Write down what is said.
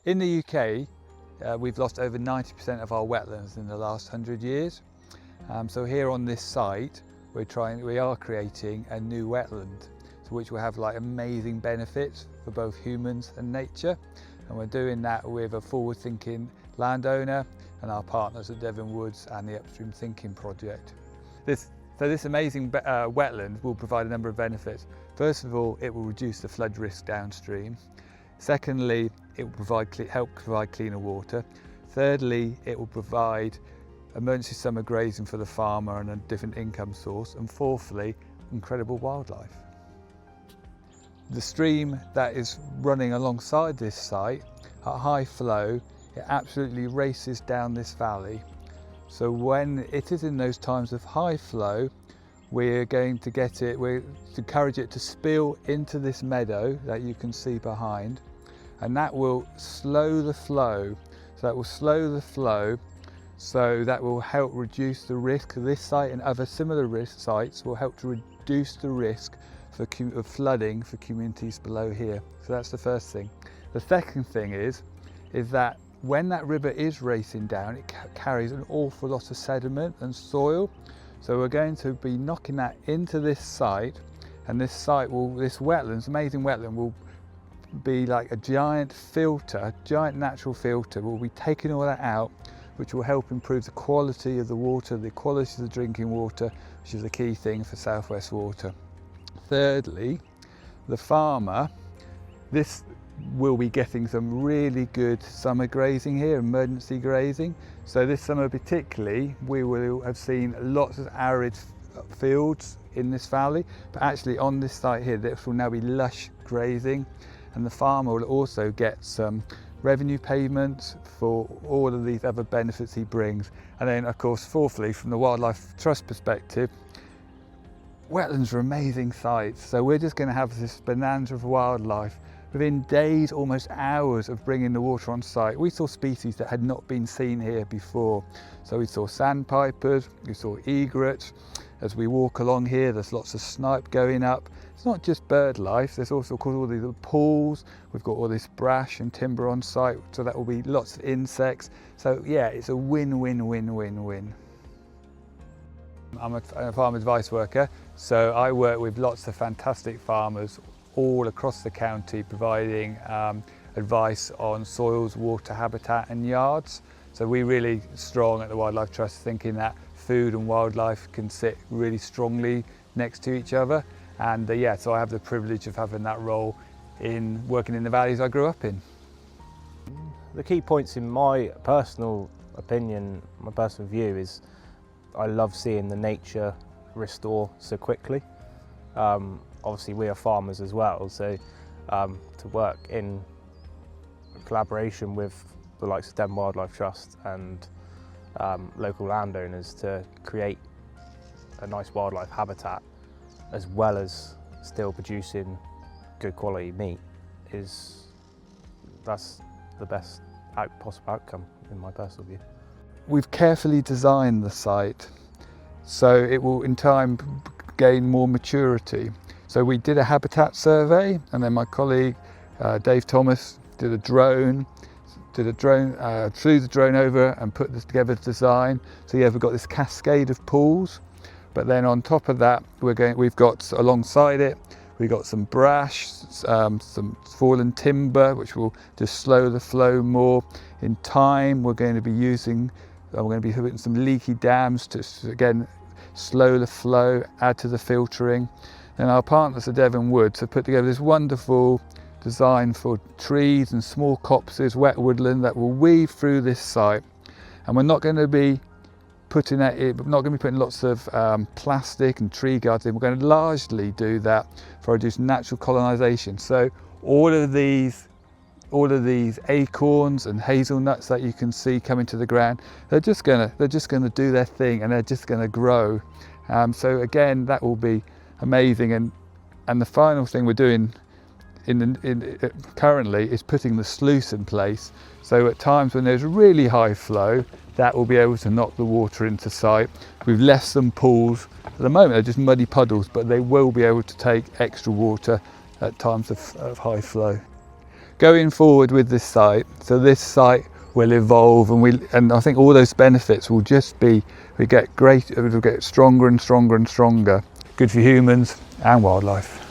In the UK, we've lost over 90% of our wetlands in the last 100 years. So here on this site, we are creating a new wetland, which will have amazing benefits for both humans and nature. And we're doing that with a forward-thinking landowner and our partners at Devon Woods and the Upstream Thinking Project. This amazing wetland will provide a number of benefits. First of all, it will reduce the flood risk downstream. Secondly, it will help provide cleaner water. Thirdly, it will provide emergency summer grazing for the farmer and a different income source. And fourthly, incredible wildlife. The stream that is running alongside this site at high flow, it absolutely races down this valley. So when it is in those times of high flow, we're going to encourage it to spill into this meadow that you can see behind, and that will slow the flow. So that will help reduce the risk. This site and other similar risk sites will help to reduce the risk of flooding for communities below here. So that's the first thing. The second thing is that when that river is racing down, it carries an awful lot of sediment and soil. So we're going to be knocking that into this site, and this wetlands, amazing wetland, will be like a giant filter, giant natural filter. We'll be taking all that out, which will help improve the quality of the water, the quality of the drinking water, which is the key thing for South West Water. Thirdly, the farmer, this will be getting some really good summer grazing here, emergency grazing. So this summer particularly, we will have seen lots of arid fields in this valley, but actually on this site here, this will now be lush grazing, and the farmer will also get some revenue payments for all of these other benefits he brings. And then of course, fourthly, from the Wildlife Trust perspective, wetlands are amazing sites. So we're just going to have this bonanza of wildlife. Within days, almost hours of bringing the water on site, we saw species that had not been seen here before. So we saw sandpipers, we saw egrets. As we walk along here, there's lots of snipe going up. It's not just bird life, there's also all these little pools. We've got all this brash and timber on site, so that will be lots of insects. So yeah, it's a win-win-win-win-win. I'm a farm advice worker, so I work with lots of fantastic farmers all across the county, providing advice on soils, water, habitat and yards. So we're really strong at the Wildlife Trust, thinking that food and wildlife can sit really strongly next to each other. And yeah, so I have the privilege of having that role in working in the valleys I grew up in. The key points in my personal opinion, my personal view, is I love seeing the nature restore so quickly. Obviously we are farmers as well, so to work in collaboration with the likes of Devon Wildlife Trust and local landowners to create a nice wildlife habitat, as well as still producing good quality meat, that's the best possible outcome in my personal view. We've carefully designed the site so it will in time gain more maturity. So we did a habitat survey, and then my colleague Dave Thomas flew the drone over and put this together to design. So yeah, we've got this cascade of pools, but then on top of that, we've got alongside it, we've got some brash, some fallen timber, which will just slow the flow more. In time, we're going to be putting some leaky dams to again slow the flow, add to the filtering. And our partners at Devon Woods have put together this wonderful design for trees and small copses, wet woodland that will weave through this site. And we're not going to be putting lots of plastic and tree guards in. We're going to largely do that for reduced natural colonisation. So all of these acorns and hazelnuts that you can see coming to the ground, they're just going to do their thing, and they're just going to grow. So again, that will be amazing. And the final thing we're doing currently is putting the sluice in place. So at times when there's really high flow, that will be able to knock the water into sight. We've left some pools. At the moment they're just muddy puddles, but they will be able to take extra water at times of high flow. going forward with this site, so this site will evolve, and I think all those benefits will just be, it'll get stronger and stronger and stronger, good for humans and wildlife.